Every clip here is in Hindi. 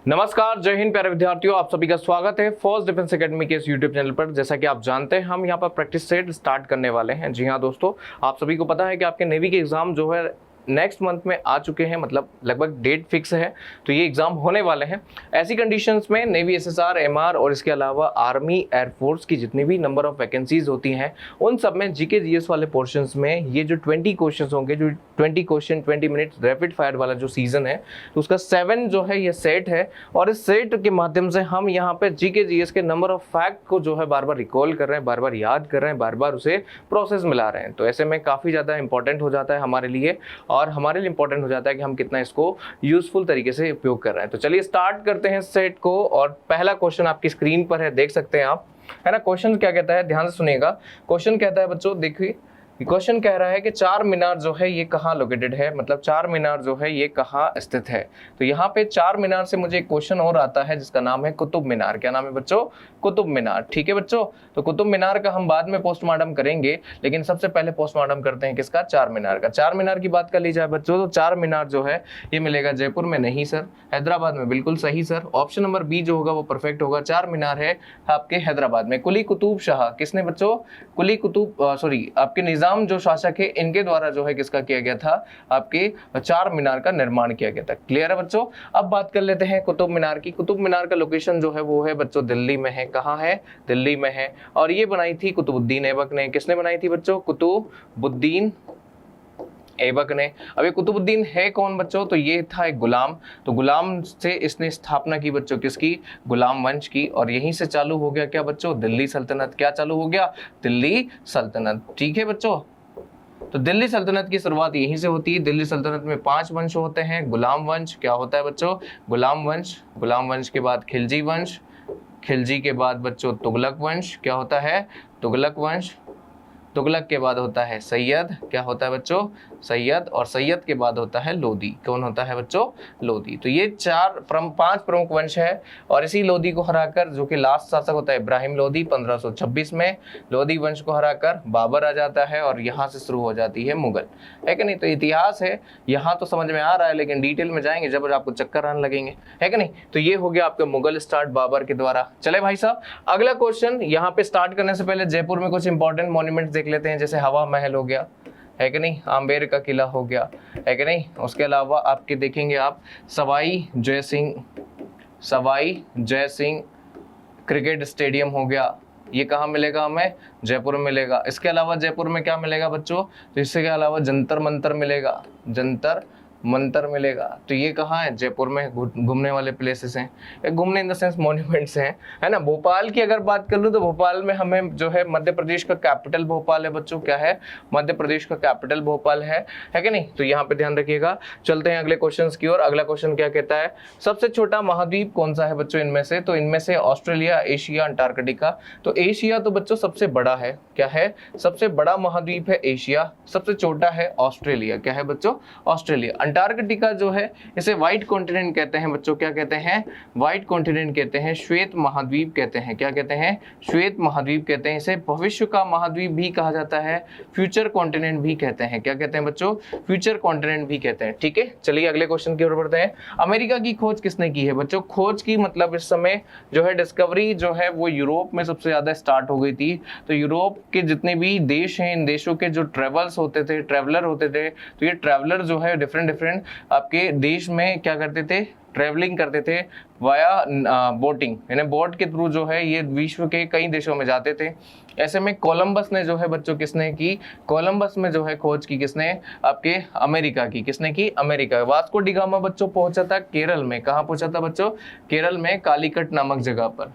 नमस्कार, जय हिंद प्यारे विद्यार्थियों, आप सभी का स्वागत है फोर्स डिफेंस एकेडमी के इस यूट्यूब चैनल पर। जैसा कि आप जानते हैं, हम यहाँ पर प्रैक्टिस सेट स्टार्ट करने वाले हैं। जी हाँ दोस्तों, आप सभी को पता है कि आपके नेवी के एग्जाम जो है नेक्स्ट मंथ में आ चुके हैं, मतलब लगभग डेट फिक्स है, तो ये एग्जाम होने वाले हैं। ऐसी कंडीशंस में नेवी, एसएसआर, एमआर और इसके अलावा आर्मी, एयरफोर्स की जितनी भी नंबर ऑफ वैकेंसीज होती हैं, उन सब में जीके जीएस वाले पोर्शंस में ये जो 20 क्वेश्चंस होंगे, जो 20 क्वेश्चन 20 मिनट्स रैपिड फायर वाला जो सीजन है, तो उसका 7 जो है ये सेट है। और इस सेट के माध्यम से हम यहाँ पे जीके जीएस के नंबर ऑफ फैक्ट को जो है बार बार रिकॉल कर रहे हैं, बार बार याद कर रहे हैं, बार बार उसे प्रोसेस में ला रहे हैं। तो ऐसे में काफ़ी ज़्यादा इंपॉर्टेंट हो जाता है हमारे लिए, और हमारे लिए इंपॉर्टेंट हो जाता है कि हम कितना इसको यूजफुल तरीके से उपयोग कर रहे हैं। तो चलिए स्टार्ट करते हैं सेट को। और पहला क्वेश्चन आपकी स्क्रीन पर है, देख सकते हैं आप, है ना। क्वेश्चन क्या कहता है, ध्यान से सुनिएगा। क्वेश्चन कहता है बच्चों, देखिए क्वेश्चन कह रहा है कि चार मीनार जो है ये कहाँ लोकेटेड है, मतलब चार मीनार जो है ये कहाँ स्थित है। तो यहाँ पे चार मीनार से मुझे एक क्वेश्चन और आता है जिसका नाम है कुतुब मीनार। क्या नाम है बच्चों? कुतुब मीनार। ठीक है बच्चों, तो कुतुब मीनार का हम बाद में पोस्टमार्टम करेंगे, लेकिन सबसे पहले पोस्टमार्टम करते हैं किसका? चार मीनार का। चार मीनार की बात कर ली जाए बच्चों, तो चार मीनार जो है ये मिलेगा जयपुर में, नहीं सर, हैदराबाद में। बिल्कुल सही सर, ऑप्शन नंबर बी जो होगा वो परफेक्ट होगा। चार मीनार है आपके हैदराबाद में। कुली कुतुब शाह किसने बच्चों? कुली कुतुब आपके निजाम जो शासक है, इनके द्वारा जो है किसका किया गया था? आपके चार मीनार का निर्माण किया गया था। क्लियर है बच्चों? अब बात कर लेते हैं कुतुब मीनार की। कुतुब मीनार का लोकेशन जो है वो है बच्चों दिल्ली में है। कहाँ है? दिल्ली में है। और ये बनाई थी कुतुबुद्दीन ऐबक ने। किसने बनाई थी बच्चों? कुतुबुद्दीन ऐबक ने। अब ये कुतुबुद्दीन है कौन बच्चों? तो ये था एक गुलाम। तो गुलाम से इसने स्थापना की बच्चों, किसकी? गुलाम वंश की। और यहीं से चालू हो गया क्या बच्चों? दिल्ली सल्तनत। क्या चालू हो गया? दिल्ली सल्तनत। ठीक है बच्चों, तो दिल्ली सल्तनत की शुरुआत यहीं से होती है। दिल्ली सल्तनत में 5 वंश होते हैं। गुलाम वंश क्या होता है बच्चों? गुलाम वंश। गुलाम वंश के बाद खिलजी वंश। खिलजी के बाद बच्चों तुगलक वंश। क्या होता है? तुगलक वंश। तुगलक के बाद होता है सैयद। क्या होता है बच्चों? सैयद। और सैयद के बाद होता है लोदी। कौन होता है बच्चों? लोदी। तो ये पांच प्रमुख वंश है। और इसी लोदी को हराकर, जो कि लास्ट शासक होता है इब्राहिम लोदी, 1526 में लोदी वंश को हराकर बाबर आ जाता है, और यहाँ से शुरू हो जाती है मुगल, है कि नहीं। तो इतिहास है, यहाँ तो समझ में आ रहा है, लेकिन डिटेल में जाएंगे जब आपको चक्कर आने लगेंगे, है कि नहीं। तो ये हो गया आपका मुगल स्टार्ट बाबर के द्वारा। चले भाई साहब, अगला क्वेश्चन। यहाँ पे स्टार्ट करने से पहले जयपुर में कुछ इंपॉर्टेंट मॉन्यूमेंट्स देख लेते हैं, जैसे हवा महल हो गया, है कि नहीं, आम्बेर का किला हो गया, है कि नहीं। उसके अलावा आपके देखेंगे आप सवाई जय सिंह क्रिकेट स्टेडियम हो गया। ये कहाँ मिलेगा हमें? जयपुर में मिलेगा। इसके अलावा जयपुर में क्या मिलेगा बच्चों? तो इसके अलावा जंतर मंतर मिलेगा, जंतर मंतर मिलेगा। तो ये कहाँ है? जयपुर में। घूमने वाले प्लेसेस हैं, घूमने इन द सेंस मॉन्यूमेंट्स हैं, है ना। भोपाल की अगर बात कर लूँ तो भोपाल में हमें जो है मध्य प्रदेश का कैपिटल भोपाल है बच्चों। क्या है? मध्य प्रदेश का कैपिटल भोपाल है कि नहीं। तो यहाँ पे ध्यान रखिएगा। चलते हैं अगले क्वेश्चन की ओर। अगला क्वेश्चन क्या कहता है? सबसे छोटा महाद्वीप कौन सा है बच्चों इनमें से? तो इनमें से ऑस्ट्रेलिया, एशिया, अंटार्कटिका। तो एशिया तो बच्चों सबसे बड़ा है। क्या है? सबसे बड़ा महाद्वीप है एशिया। सबसे छोटा है ऑस्ट्रेलिया। क्या है बच्चों? ऑस्ट्रेलिया। अंटार्कटिका जो है इसे व्हाइट कॉन्टिनेंट कहते हैं बच्चों। क्या कहते हैं? व्हाइट कॉन्टिनेंट कहते हैं, श्वेत महाद्वीप कहते हैं। क्या कहते हैं? श्वेत महाद्वीप कहते हैं। इसे भविष्य का महाद्वीप भी कहा जाता है, फ्यूचर कॉन्टिनेंट भी कहते हैं। क्या कहते हैं बच्चों? फ्यूचर कॉन्टिनेंट भी कहते हैं। ठीक है, चलिए अगले क्वेश्चन की ओर बढ़ते हैं। अमेरिका की खोज किसने की है बच्चों? खोज की मतलब इस समय जो है डिस्कवरी जो है वो यूरोप में सबसे ज्यादा स्टार्ट हो गई थी। तो यूरोप के जितने भी देश हैं, इन देशों के जो ट्रेवलर होते थे, तो ये ट्रेवलर जो है डिफरेंट आपके देश में क्या करते थे? ट्रेवलिंग करते थे वाया बोटिंग, यानी बोट के थ्रू जो है ये विश्व के कई देशों में जाते थे। ऐसे में कोलंबस ने जो है बच्चों किसने की? कोलंबस में जो है खोज की किसने? आपके अमेरिका की। किसने की? अमेरिका। वास्को डी गामा बच्चों पहुंचा था केरल में। कहाँ पहुंचा था बच्चों? केरल में, कालीकट नामक जगह पर,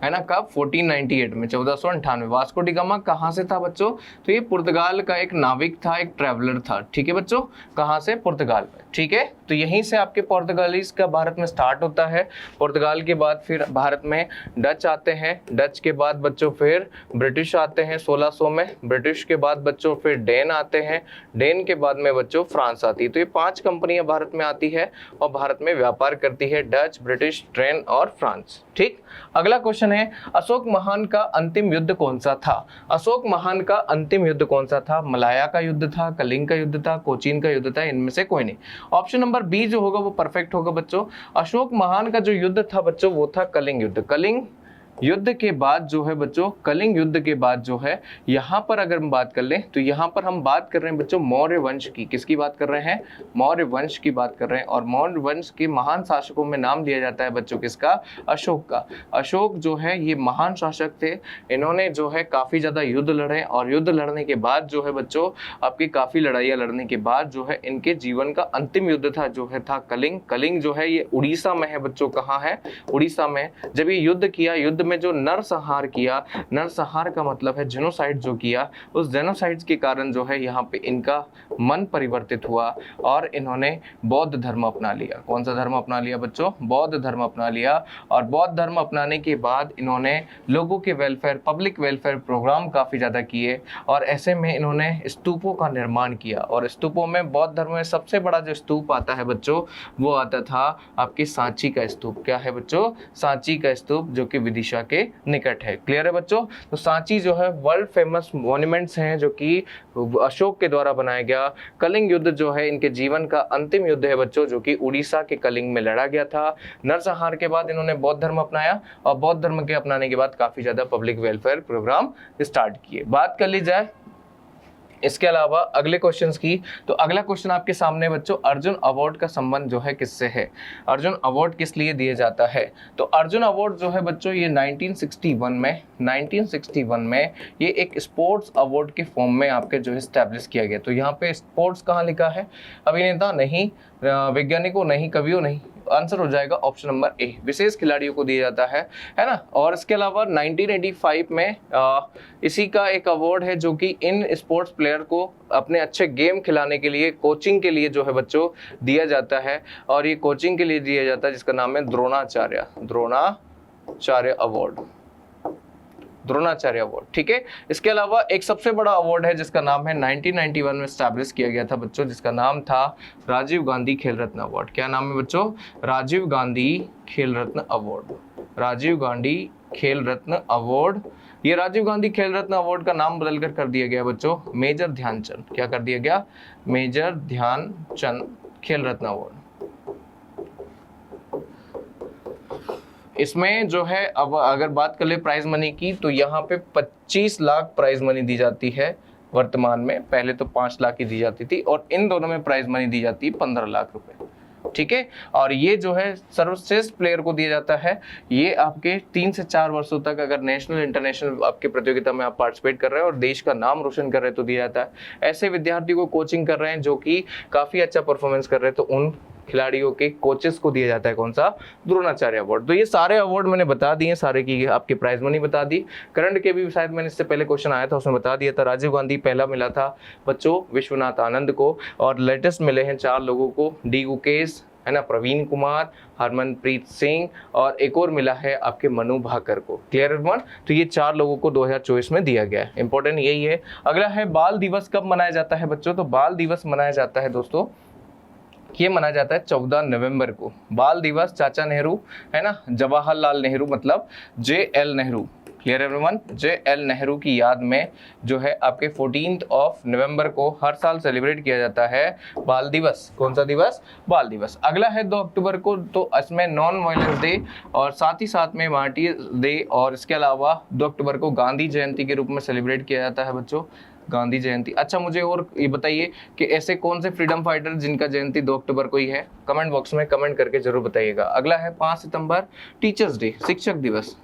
है ना। कब? 1498 में, 1498। वास्को डी गामा कहाँ से था बच्चों? तो ये पुर्तगाल का एक नाविक था, एक ट्रैवलर था। ठीक है बच्चों, कहाँ से? पुर्तगाल में। ठीक है, तो यहीं से आपके पुर्तगालीज का भारत में स्टार्ट होता है। पुर्तगाल के बाद फिर भारत में डच आते हैं। डच के बाद बच्चों फिर ब्रिटिश आते हैं 1600 में। ब्रिटिश के बाद बच्चों फिर डेन आते हैं। डेन के बाद में बच्चों फ्रांस आती है। तो ये 5 कंपनियां भारत में आती है और भारत में व्यापार करती है, डच, ब्रिटिश, डेन और फ्रांस। ठीक, अगला क्वेश्चन है, अशोक महान का अंतिम युद्ध कौन सा था? अशोक महान का अंतिम युद्ध कौन सा था? मलाया का युद्ध था, कलिंग का युद्ध था, कोचीन का युद्ध था, इनमें से कोई नहीं। ऑप्शन नंबर नंबर बी जो होगा वो परफेक्ट होगा बच्चों। अशोक महान का जो युद्ध था बच्चों वो था कलिंग युद्ध। कलिंग युद्ध के बाद जो है बच्चों, कलिंग युद्ध के बाद जो है यहाँ पर अगर हम बात कर लें तो यहाँ पर हम बात कर रहे हैं बच्चों मौर्य वंश की। किसकी बात कर रहे हैं? मौर्य वंश की बात कर रहे हैं। और मौर्य वंश के महान शासकों में नाम लिया जाता है बच्चों किसका? अशोक का। अशोक जो है ये महान शासक थे। इन्होंने जो है काफी ज्यादा युद्ध लड़े और युद्ध लड़ने के बाद जो है बच्चों आपकी काफी लड़ाइयाँ लड़ने के बाद जो है इनके जीवन का अंतिम युद्ध था जो है था कलिंग। कलिंग जो है ये उड़ीसा में है बच्चों। कहाँ है? उड़ीसा में। जब ये युद्ध किया, युद्ध में जो नरसंहार किया, नरसंहार का मतलब है जेनोसाइड जो किया, उस जेनोसाइड के कारण जो है यहाँ पे इनका मन परिवर्तित हुआ और इन्होंने बौद्ध धर्म अपना लिया। कौन सा धर्म अपना लिया बच्चों? बौद्ध धर्म अपना लिया। और बौद्ध धर्म अपनाने के बाद इन्होंने लोगों के वेलफेयर, पब्लिक वेलफेयर प्रोग्राम काफी ज्यादा किए और ऐसे में इन्होंने स्तूपों का निर्माण किया। और स्तूपों में बौद्ध धर्म में सबसे बड़ा जो स्तूप आता है बच्चों वो आता था आपकी सांची का स्तूप। क्या है बच्चों? सांची का स्तूप, जो कि विदिशा के निकट है। क्लियर है बच्चों? तो सांची जो है वर्ल्ड फेमस मॉन्यूमेंट्स हैं जो कि अशोक के द्वारा बनाया गया। कलिंग युद्ध जो है इनके जीवन का अंतिम युद्ध है बच्चों, जो कि उड़ीसा के कलिंग में लड़ा गया था। नरसंहार के बाद इन्होंने बौद्ध धर्म अपनाया और बौद्ध धर्म के अपनाने के बाद काफी ज्यादा पब्लिक वेलफेयर प्रोग्राम स्टार्ट किए। बात कर ली जाए इसके अलावा अगले क्वेश्चंस की, तो अगला क्वेश्चन आपके सामने बच्चों, अर्जुन अवार्ड का संबंध जो है किससे है? अर्जुन अवार्ड किस लिए दिया जाता है? तो अर्जुन अवार्ड जो है बच्चों ये 1961 में ये एक स्पोर्ट्स अवार्ड के फॉर्म में आपके जो है स्टैब्लिश किया गया। तो यहाँ पे स्पोर्ट्स कहाँ लिखा है? अभिनेता नहीं, वैज्ञानिकों नहीं, कवियों नहीं। आंसर हो जाएगा ऑप्शन नंबर ए, विशेष खिलाड़ियों को दिया जाता है ना। और इसके अलावा 1985 में इसी का एक अवार्ड है जो कि इन स्पोर्ट्स प्लेयर को अपने अच्छे गेम खिलाने के लिए, कोचिंग के लिए जो है बच्चों दिया जाता है। और ये कोचिंग के लिए दिया जाता है जिसका नाम है द्रोणाचार्य अवार्ड। द्रोणाचार्य अवार्ड, ठीक है। इसके अलावा एक सबसे बड़ा अवार्ड है जिसका नाम है 1991 में स्टैब्लिश किया गया था बच्चों, जिसका नाम था राजीव गांधी खेल रत्न अवार्ड। क्या नाम है बच्चों? राजीव गांधी खेल रत्न अवार्ड। राजीव गांधी खेल रत्न अवार्ड। ये राजीव गांधी खेल रत्न अवार्ड का नाम बदलकर कर दिया गया बच्चों मेजर ध्यानचंद। क्या कर दिया गया? मेजर ध्यानचंद खेल रत्न अवार्ड। इसमें जो है अब अगर बात कर ले प्राइज मनी की, तो यहाँ पे 25 लाख प्राइज मनी दी जाती है वर्तमान में। पहले तो 5 लाख की दी जाती थी और इन दोनों में प्राइज मनी दी जाती है 15 लाख रुपए, ठीक है। और ये जो है सर्वश्रेष्ठ प्लेयर को दिया जाता है। ये आपके 3 से 4 वर्षों तक अगर नेशनल इंटरनेशनल आपके प्रतियोगिता में आप पार्टिसिपेट कर रहे हैं और देश का नाम रोशन कर रहे हैं तो दिया जाता है। ऐसे विद्यार्थी को कोचिंग कर रहे हैं जो कि काफी अच्छा परफॉर्मेंस कर रहे हैं तो उन खिलाड़ियों के कोचेस को दिया जाता है कौन सा? द्रोणाचार्य अवार्ड। तो ये सारे अवार्ड मैंने बता दिए, सारे की आपकी प्राइज मनी बता दी। करंट के भी शायद मैंने इससे पहले क्वेश्चन आया था उसमें बता दिया था। राजीव गांधी पहला मिला था बच्चों विश्वनाथ आनंद को, और लेटेस्ट मिले हैं 4 लोगों को, डी गुकेश है ना, प्रवीण कुमार, हरमनप्रीत सिंह और एक और मिला है आपके मनु भाकर को। Clear one? तो ये 4 लोगों को 2024 में दिया गया है। इंपॉर्टेंट यही है। अगला है बाल दिवस कब मनाया जाता है बच्चों? तो बाल दिवस मनाया जाता है दोस्तों, ये मनाया जाता है 14 नवंबर को। बाल दिवस चाचा नेहरू है ना, जवाहरलाल नेहरू मतलब JL Nehru. Clear everyone? JL Nehru की याद में जो है आपके 14 नवंबर को हर साल सेलिब्रेट किया जाता है बाल दिवस। कौन सा दिवस? बाल दिवस। अगला है 2 अक्टूबर को, तो इसमें नॉन वायलेंस डे और साथ ही साथ में मार्टियर डे, और इसके अलावा 2 अक्टूबर को गांधी जयंती के रूप में सेलिब्रेट किया जाता है बच्चों, गांधी जयंती। अच्छा मुझे और ये बताइए कि ऐसे कौन से फ्रीडम फाइटर जिनका जयंती 2 अक्टूबर को ही है? कमेंट बॉक्स में कमेंट करके जरूर बताइएगा। अगला है 5 सितंबर टीचर्स डे, शिक्षक दिवस,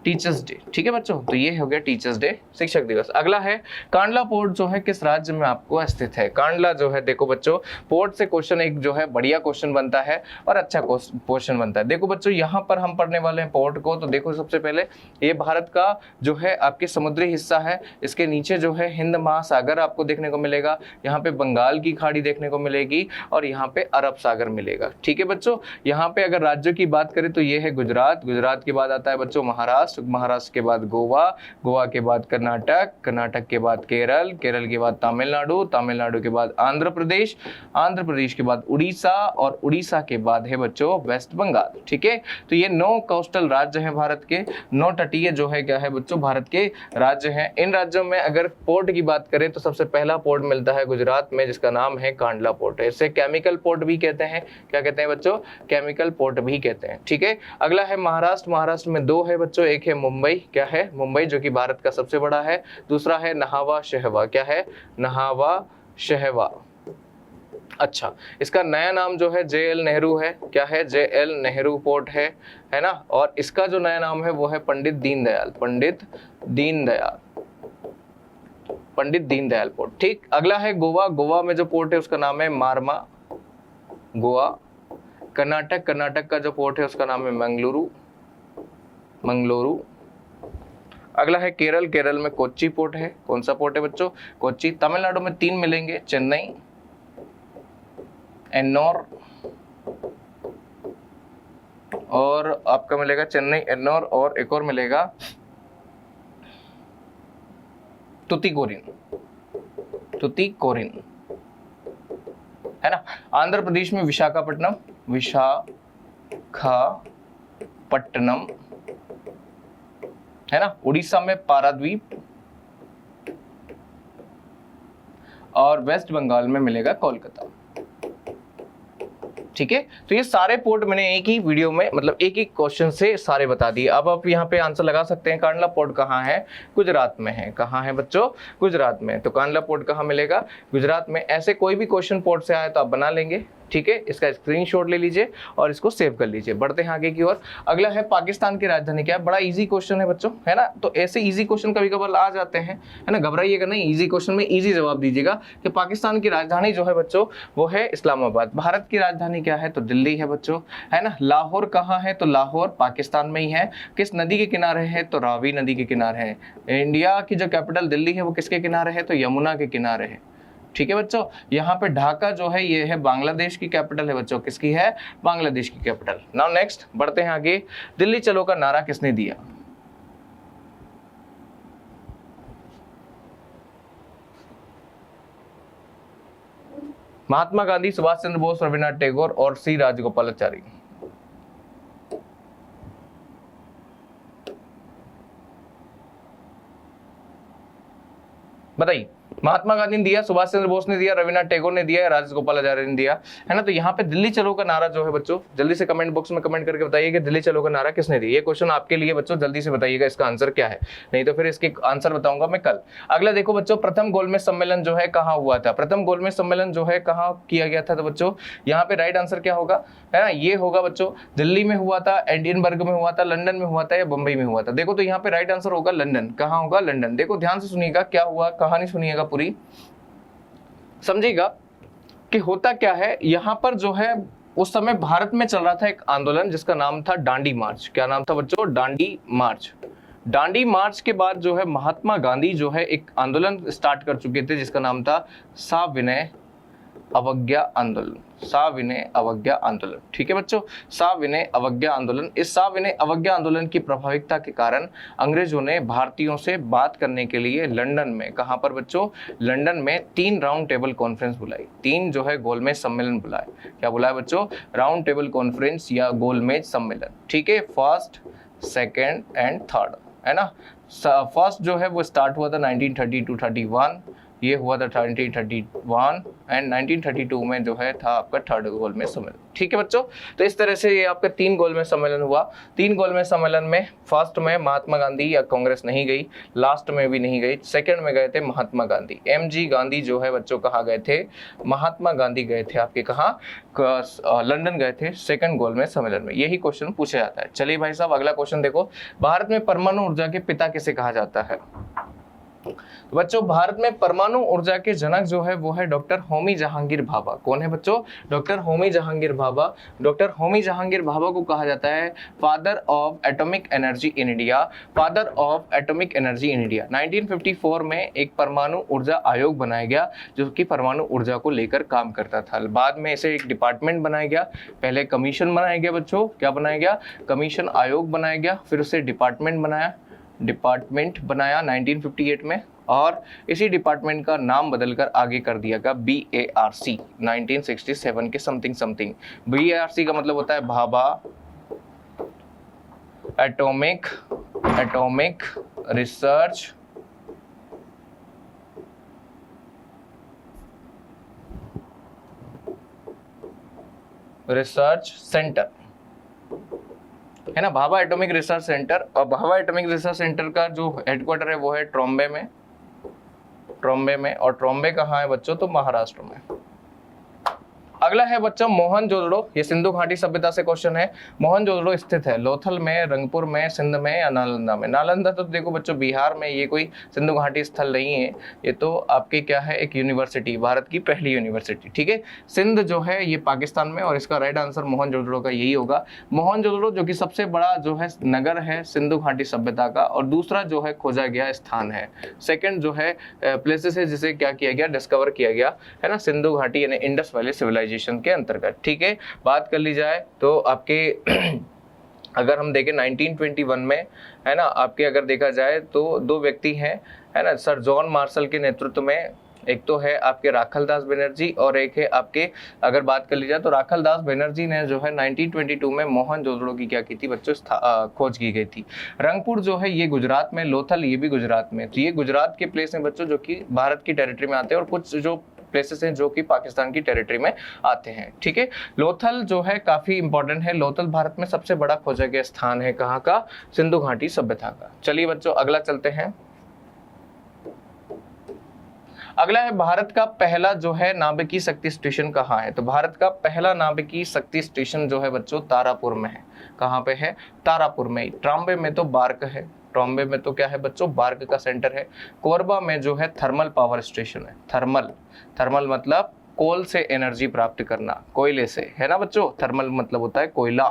टीचर्स डे, ठीक है बच्चों। तो ये हो गया टीचर्स डे, शिक्षक दिवस। अगला है कांडला पोर्ट जो है किस राज्य में आपको स्थित है? कांडला जो है देखो बच्चों, पोर्ट से क्वेश्चन एक जो है बढ़िया क्वेश्चन बनता है और अच्छा क्वेश्चन बनता है। देखो बच्चों यहाँ पर हम पढ़ने वाले हैं पोर्ट को। तो देखो सबसे पहले ये भारत का जो है आपके समुद्री हिस्सा है। इसके नीचे जो है हिंद महासागर आपको देखने को मिलेगा, यहाँ पे बंगाल की खाड़ी देखने को मिलेगी और यहाँ पे अरब सागर मिलेगा, ठीक है बच्चों। यहाँ पे अगर राज्यों की बात करें तो ये है गुजरात, गुजरात के बाद आता है बच्चों महाराष्ट्र, महाराष्ट्र, महाराष्ट्र के बाद गोवा, गोवा के बाद कर्नाटक, कर्नाटक के बाद केरल, केरल के बाद तमिलनाडु, तमिलनाडु के बाद आंध्र प्रदेश, आंध्र प्रदेश के बाद उड़ीसा और उड़ीसा के बाद है बच्चों वेस्ट बंगाल। ठीक है, तो ये 9 कोस्टल राज्य हैं भारत के, 9 तटीय जो है क्या है बच्चों भारत के राज्य हैं। इन राज्यों में अगर पोर्ट की बात करें तो सबसे पहला पोर्ट मिलता है गुजरात में, जिसका नाम है कांडला पोर्ट है। इसे केमिकल पोर्ट भी कहते हैं। क्या कहते हैं बच्चों? केमिकल पोर्ट भी कहते हैं। ठीक है, अगला है महाराष्ट्र। महाराष्ट्र में 2 है बच्चों, एक है मुंबई, क्या है मुंबई, जो कि भारत का सबसे बड़ा है। दूसरा है नहावा शहवा, क्या है नहावा शहवा। अच्छा, इसका नया नाम जो है JL नेहरू है, क्या है JL नेहरू पोर्ट है ना। और इसका जो नया नाम है वो है पंडित दीनदयाल, पंडित दीनदयाल पोर्ट। ठीक, अगला है गोवा। गोवा में जो पोर्ट है उसका नाम है मारमा, गोवा। कर्नाटक, कर्नाटक का जो पोर्ट है उसका नाम है मंगलुरु। अगला है केरल। केरल में कोच्चि पोर्ट है। कौन सा पोर्ट है बच्चों? कोच्चि। तमिलनाडु में 3 मिलेंगे, चेन्नई, एन्नोर, और आपका मिलेगा चेन्नई, एन्नोर, और एक और मिलेगा तुतीकोरिन, है ना। आंध्र प्रदेश में विशाखापट्टनम, है ना। उड़ीसा में पारादीप, और वेस्ट बंगाल में मिलेगा कोलकाता। ठीक है, तो ये सारे पोर्ट मैंने एक ही वीडियो में, मतलब एक ही क्वेश्चन से सारे बता दिए। अब आप यहाँ पे आंसर लगा सकते हैं। कांडला पोर्ट कहाँ है? गुजरात में है। कहाँ है बच्चों? गुजरात में। तो कांडला पोर्ट कहाँ मिलेगा? गुजरात में। ऐसे कोई भी क्वेश्चन पोर्ट से आए तो आप बना लेंगे। ठीक है, इसका स्क्रीनशॉट ले लीजिए और इसको सेव कर लीजिए। बढ़ते हैं आगे की ओर। अगला है पाकिस्तान की राजधानी क्या है? बड़ा इजी क्वेश्चन है बच्चों, है ना। तो ऐसे इजी क्वेश्चन कभी कभार आ जाते हैं, है ना, घबराइएगा नहीं। इजी क्वेश्चन में इजी जवाब दीजिएगा कि पाकिस्तान की राजधानी जो है बच्चों वो है इस्लामाबाद। भारत की राजधानी क्या है? तो दिल्ली है बच्चों, है ना। लाहौर कहाँ है? तो लाहौर पाकिस्तान में ही है। किस नदी के किनारे है? तो रावी नदी के किनारे है। इंडिया की जो कैपिटल दिल्ली है वो किसके किनारे है? तो यमुना के किनारे है। ठीक है बच्चों, यहाँ पे ढाका जो है ये है बांग्लादेश की कैपिटल है बच्चों। किसकी है? बांग्लादेश की कैपिटल। नाउ नेक्स्ट बढ़ते हैं आगे। दिल्ली चलो का नारा किसने दिया? महात्मा गांधी, सुभाष चंद्र बोस, रविन्द्रनाथ टैगोर और सी राजगोपालाचारी। बताइए। महात्मा गांधी ने दिया, सुभाष चंद्र बोस ने दिया, रविन्द्रनाथ टैगोर ने दिया, राजगोपालाचारी ने दिया, है ना। तो यहाँ पे दिल्ली चलो का नारा जो है बच्चों, जल्दी से कमेंट बॉक्स में कमेंट करके बताइए कि दिल्ली चलो का नारा किसने दिया। ये क्वेश्चन आपके लिए बच्चों, जल्दी से बताइएगा इसका आंसर क्या है, नहीं तो फिर इसके आंसर बताऊंगा मैं कल। अगला देखो बच्चों, प्रथम गोलमेज सम्मेलन जो है कहाँ हुआ था? प्रथम गोलमेज सम्मेलन जो है कहाँ किया गया था? तो बच्चों यहाँ पे राइट आंसर क्या होगा, है ना, ये होगा बच्चों दिल्ली में हुआ था, एडिनबर्ग में हुआ था, लंदन में हुआ था, या बंबई में हुआ था। देखो तो यहाँ पे राइट आंसर होगा लंदन। कहाँ होगा? लंदन। देखो ध्यान से सुनिएगा क्या हुआ, कहानी सुनिएगा पूरी, समझिएगा कि होता क्या है। यहां पर जो है उस समय भारत में चल रहा था एक आंदोलन जिसका नाम था दांडी मार्च। क्या नाम था बच्चों? दांडी मार्च। दांडी मार्च के बाद जो है महात्मा गांधी जो है एक आंदोलन स्टार्ट कर चुके थे जिसका नाम था सविनय अवज्ञा आंदोलन। सविनय अवज्ञा आंदोलन। ठीक है बच्चों, सविनय अवज्ञा आंदोलन। इस सविनय अवज्ञा आंदोलन की प्रभाविकता के कारण अंग्रेजों ने भारतीयों से बात करने के लिए लंदन में, कहां पर बच्चों? लंदन में 3 राउंड टेबल कॉन्फ्रेंस बुलाई, 3 जो है गोलमेज सम्मेलन बुलाए। क्या बुलाया बच्चों? राउंड टेबल कॉन्फ्रेंस या गोलमेज सम्मेलन। ठीक है, फर्स्ट, सेकेंड एंड थर्ड, है ना। फर्स्ट जो है वो स्टार्ट हुआ था 1930-31, ये हुआ था 1931, एंड 1932 में जो है था आपका थर्ड गोलमेज सम्मेलन। ठीक है बच्चों, तो इस तरह से ये आपका 3 गोलमेज सम्मेलन हुआ। 3 गोलमेज सम्मेलन में फर्स्ट में महात्मा गांधी या कांग्रेस नहीं गई, लास्ट में भी नहीं गई, सेकंड में गए थे महात्मा गांधी। MG गांधी जो है बच्चों कहाँ गए थे? महात्मा गांधी गए थे आपके कहाँ? लंदन गए थे सेकंड गोलमेज सम्मेलन में। यही क्वेश्चन पूछा जाता है। चलिए भाई साहब अगला क्वेश्चन देखो। भारत में परमाणु ऊर्जा के पिता किसे कहा जाता है? तो बच्चों भारत में परमाणु ऊर्जा के जनक जो है वो है डॉक्टर होमी जहांगीर भाभा। कौन है बच्चों? डॉक्टर होमी जहांगीर भाभा। डॉक्टर होमी जहांगीर भाभा को कहा जाता है father of atomic energy in India. Father of atomic energy in India. 1954 में एक परमाणु ऊर्जा आयोग बनाया गया जो कि परमाणु ऊर्जा को लेकर काम करता था। बाद में इसे एक डिपार्टमेंट बनाया गया, पहले कमीशन बनाया गया बच्चों, क्या बनाया गया? कमीशन आयोग बनाया गया, फिर उसे डिपार्टमेंट बनाया 1958 में, और इसी डिपार्टमेंट का नाम बदलकर आगे कर दिया गया BARC 1967 के समथिंग। BARC का मतलब होता है भाभा एटॉमिक रिसर्च सेंटर, है ना, भाभा एटॉमिक रिसर्च सेंटर। और भाभा एटॉमिक रिसर्च सेंटर का जो हेडक्वार्टर है वो है ट्रॉम्बे में, और ट्रॉम्बे कहाँ है बच्चों? तो महाराष्ट्र में। अगला है बच्चों मोहनजोदड़ो। ये सिंधु घाटी सभ्यता से क्वेश्चन है। मोहनजोदड़ो स्थित है लोथल में, रंगपुर में, सिंध में या नालंदा में? नालंदा तो देखो बच्चों बिहार में, ये कोई सिंधु घाटी स्थल नहीं है, ये तो आपकी क्या है? एक यूनिवर्सिटी, भारत की पहली यूनिवर्सिटी, ठीक है। सिंध जो है ये पाकिस्तान में, और इसका राइट आंसर मोहनजोदड़ो का यही होगा। मोहनजोदड़ो जो कि सबसे बड़ा जो है नगर है सिंधु घाटी सभ्यता का, और दूसरा जो है खोजा गया स्थान है, सेकेंड जो है प्लेसेस है जिसे क्या किया गया? डिस्कवर किया गया, है ना, सिंधु घाटी यानी इंडस वैली सिविलाइजेशन के अंतर्गत, ठीक है। बात कर ली जाए तो आपके अगर हम देखें 1921 में, है ना, आपके अगर देखा जाए तो दो व्यक्ति हैं, है ना, सर जॉन मार्शल के नेतृत्व में। एक तो है आपके राखल दास बनर्जी और एक है आपके, अगर बात कर ली जाए तो राखल दास बनर्जी ने जो है 1922 में मोहनजोदड़ो की क्या की थी बच्चों? खोज की गई थी। रंगपुर जो है ये गुजरात में, लोथल ये भी गुजरात में। तो ये गुजरात के प्लेस हैं बच्चों जो कि भारत की टेरिटरी में आते हैं, और कुछ जो प्लेसेस हैं जो कि पाकिस्तान की टेरिटरी में आते हैं, ठीक है। लोथल जो है काफी इंपॉर्टेंट है। लोथल भारत में सबसे बड़ा खोजा गया स्थान है, कहाँ का? सिंधु घाटी सभ्यता का। चलिए बच्चों अगला चलते हैं। अगला है भारत का पहला जो है नाभिकीय शक्ति स्टेशन कहाँ है? तो भारत का पहला नाभिकीय शक्ति स्टेशन जो है बच्चों तारापुर में है। कहाँ पे है? तारापुर में। ट्रॉम्बे में तो बार्क है, ट्रॉम्बे में तो क्या है बच्चों? बार्क का सेंटर है। कोरबा में जो है थर्मल पावर स्टेशन है। थर्मल मतलब कोल से एनर्जी प्राप्त करना, कोयले से, है ना बच्चों। थर्मल मतलब होता है कोयला,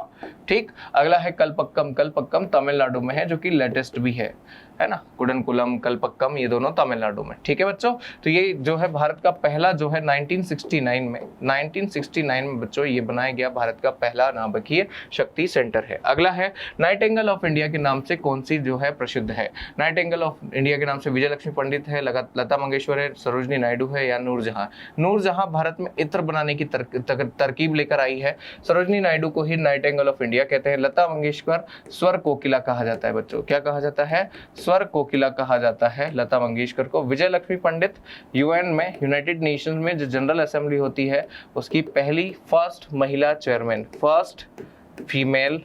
ठीक। अगला है कलपक्कम तमिलनाडु में है, जो कि लेटेस्ट भी है ना। कुडनकुलम, कलपक्कम ये दोनों तमिलनाडु में, ठीक है बच्चों। तो ये जो है भारत का पहला जो है 1969 में बच्चों ये बनाया गया भारत का पहला नाभिकीय शक्ति सेंटर है। अगला है नाइटिंगेल ऑफ इंडिया के नाम से कौन सी जो है प्रसिद्ध है? नाइटिंगेल ऑफ इंडिया के नाम से विजय लक्ष्मी पंडित है, लता मंगेशकर है, सरोजनी नायडू है, या नूरजहां भारत में इत्र बनाने की तरकीब लेकर आई है। सरोजनी नायडू को ही नाइटिंगेल ऑफ इंडिया कहते हैं। लता मंगेशकर स्वर कोकिला कहा जाता है बच्चों। क्या कहा जाता है? स्वर कोकिला कहा जाता है लता मंगेशकर को। विजय लक्ष्मी पंडित यूएन में, यूनाइटेड नेशंस में जो जनरल असेंबली होती है उसकी पहली फर्स्ट महिला चेयरमैन, फर्स्ट फीमेल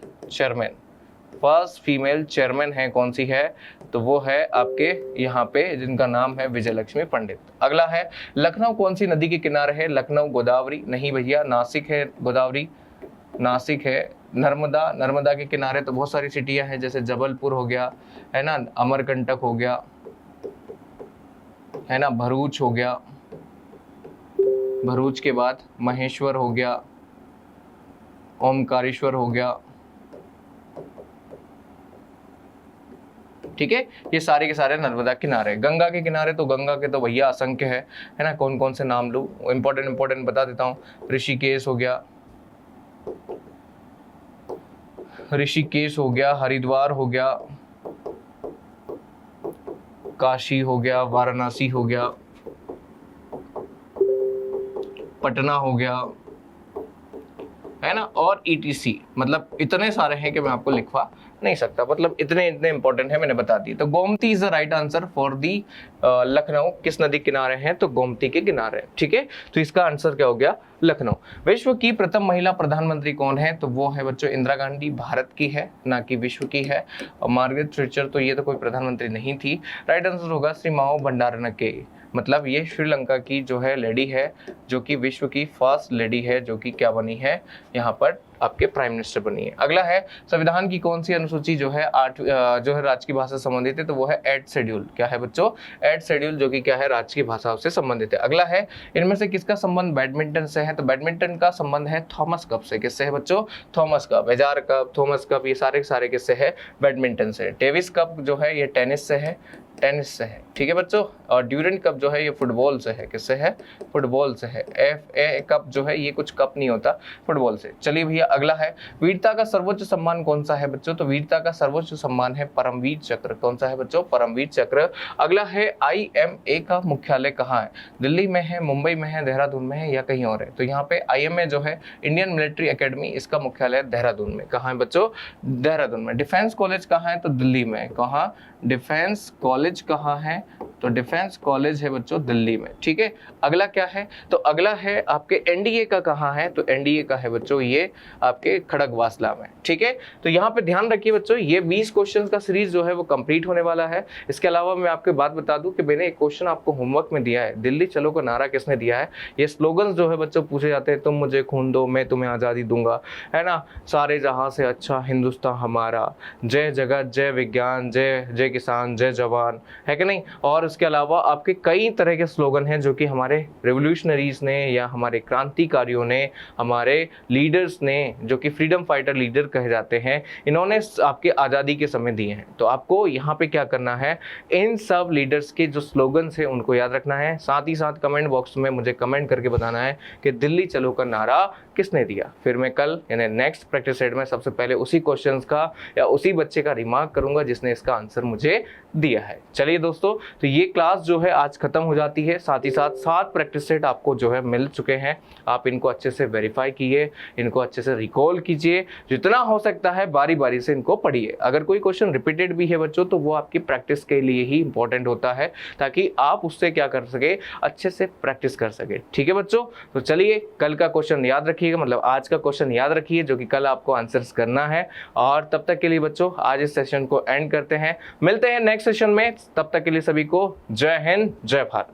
चेयरमैन है, कौन सी है? तो वो है आपके यहाँ पे जिनका नाम है विजय लक्ष्मी पंडित। अगला है लखनऊ कौन सी नदी के किनारे है? लखनऊ गोदावरी नहीं भैया, नासिक है गोदावरी, नासिक है। नर्मदा के किनारे तो बहुत सारी सिटियां हैं, जैसे जबलपुर हो गया, है ना, अमरकंटक हो गया, है ना, भरूच हो गया, भरूच के बाद महेश्वर हो गया, ओमकारेश्वर हो गया, ठीक है। ये सारे के सारे नर्मदा किनारे। गंगा के किनारे तो गंगा के तो भैया असंख्य है ना। कौन कौन से नाम लूं? इंपॉर्टेंट बता देता हूँ। ऋषिकेश हो गया, हरिद्वार हो गया, काशी हो गया, वाराणसी हो गया, पटना हो गया, है ना, और ETC। मतलब इतने सारे हैं कि मैं आपको लिखवा नहीं सकता, मतलब इतने इंपॉर्टेंट है, मैंने बता दी। तो Gomti is the right answer for the Lucknow. किस नदी किनारे हैं? तो गोमती के किनारे, ठीक है। तो इसका आंसर क्या हो गया? लखनऊ। विश्व की प्रथम महिला प्रधानमंत्री कौन है? तो वो है बच्चों इंदिरा गांधी, भारत की है ना कि विश्व की है। और मार्गरेट थैचर तो ये तो कोई प्रधानमंत्री नहीं थी। राइट आंसर होगा श्री माओ भंडारनके। मतलब ये श्रीलंका की जो है लेडी है, जो कि विश्व की फर्स्ट लेडी है, जो कि क्या बनी है, यहाँ पर आपके प्राइम मिनिस्टर बनी है। अगला है संविधान की कौन सी अनुसूची जो है जो है राज्य की भाषा से संबंधित है, तो वो है 8th शेड्यूल। क्या है बच्चों? 8th शेड्यूल, जो कि क्या है, राज्य की भाषाओं से संबंधित है। अगला है इनमें से किसका संबंध बैडमिंटन से है, तो बैडमिंटन का संबंध है थॉमस कप से। किससे है बच्चों? थॉमस कप, एजार कप, थॉमस कप, ये सारे सारे किससे है? बैडमिंटन से। डेविस कप जो है ये टेनिस से है, टेनिस से है, ठीक है बच्चों। और ड्यूरेंट कप जो है ये फुटबॉल से है। किससे है? फुटबॉल से है। FA कप जो है ये कुछ कप नहीं होता, फुटबॉल से। चलिए भैया अगला है वीरता का सर्वोच्च सम्मान कौन सा है बच्चों, तो वीरता का सर्वोच्च सम्मान है परमवीर चक्र। कौन सा है बच्चों? परमवीर चक्र। अगला है IMA का मुख्यालय कहाँ है, दिल्ली में है, मुंबई में है, देहरादून में है या कहीं और है, तो यहाँ पे IMA जो है इंडियन मिलिट्री एकेडमी, इसका मुख्यालय देहरादून में। कहाँ है बच्चों? देहरादून में। डिफेंस कॉलेज कहाँ है, तो दिल्ली में। कहाँ? डिफेंस कॉलेज कहाँ है, तो डिफेंस कॉलेज है बच्चों दिल्ली में, ठीक है। अगला क्या है, तो अगला है आपके NDA का कहाँ है, तो NDA का है बच्चों ये आपके खड़गवासला में, ठीक है। तो यहाँ पे ध्यान रखिए बच्चों, ये 20 क्वेश्चन का सीरीज जो है वो कंप्लीट होने वाला है। इसके अलावा मैं आपको बात बता दूं कि मैंने एक क्वेश्चन आपको होमवर्क में दिया है, दिल्ली चलो का नारा किसने दिया है। ये स्लोगन्स जो है बच्चों पूछे जाते हैं, तुम मुझे खून दो मैं तुम्हें आज़ादी दूंगा, है ना, सारे जहां से अच्छा हिंदुस्तान हमारा, जय जगत जय विज्ञान, जय जय किसान जय जवान, है कि नहीं। और उसके अलावा आपके कई तरह के स्लोगन हैं जो कि हमारे रेवोल्यूशनरीज ने या हमारे क्रांतिकारियों ने, हमारे लीडर्स ने, जो कि फ्रीडम फाइटर लीडर कहे जाते हैं, इन्होंने आपके आज़ादी के समय दिए हैं। तो आपको यहाँ पे क्या करना है, इन सब लीडर्स के जो स्लोगन्स हैं उनको याद रखना है। साथ ही साथ कमेंट बॉक्स में मुझे कमेंट करके बताना है कि दिल्ली चलो का नारा किसने दिया। फिर मैं कल यानी नेक्स्ट प्रैक्टिस सेट में सबसे पहले उसी क्वेश्चन का या उसी बच्चे का रिमार्क करूंगा जिसने इसका आंसर मुझे दिया है। चलिए दोस्तों, तो ये क्लास जो है आज खत्म हो जाती है। साथ ही साथ 7 प्रैक्टिस सेट आपको जो है मिल चुके हैं। आप इनको अच्छे से वेरीफाई कीजिए, इनको अच्छे से रिकॉल कीजिए, जितना हो सकता है बारी बारी से इनको पढ़िए। अगर कोई क्वेश्चन रिपीटेड भी है बच्चों, तो वो आपकी प्रैक्टिस के लिए ही इंपॉर्टेंट होता है, ताकि आप उससे क्या कर सके, अच्छे से प्रैक्टिस कर सके, ठीक है बच्चों। तो चलिए कल का क्वेश्चन याद रखिएगा, मतलब आज का क्वेश्चन याद रखिए जो कि कल आपको आंसर्स करना है। और तब तक के लिए बच्चों आज इस सेशन को एंड करते हैं, मिलते हैं नेक्स्ट सेशन में। तब तक के लिए सभी को जय हिंद, जय भारत।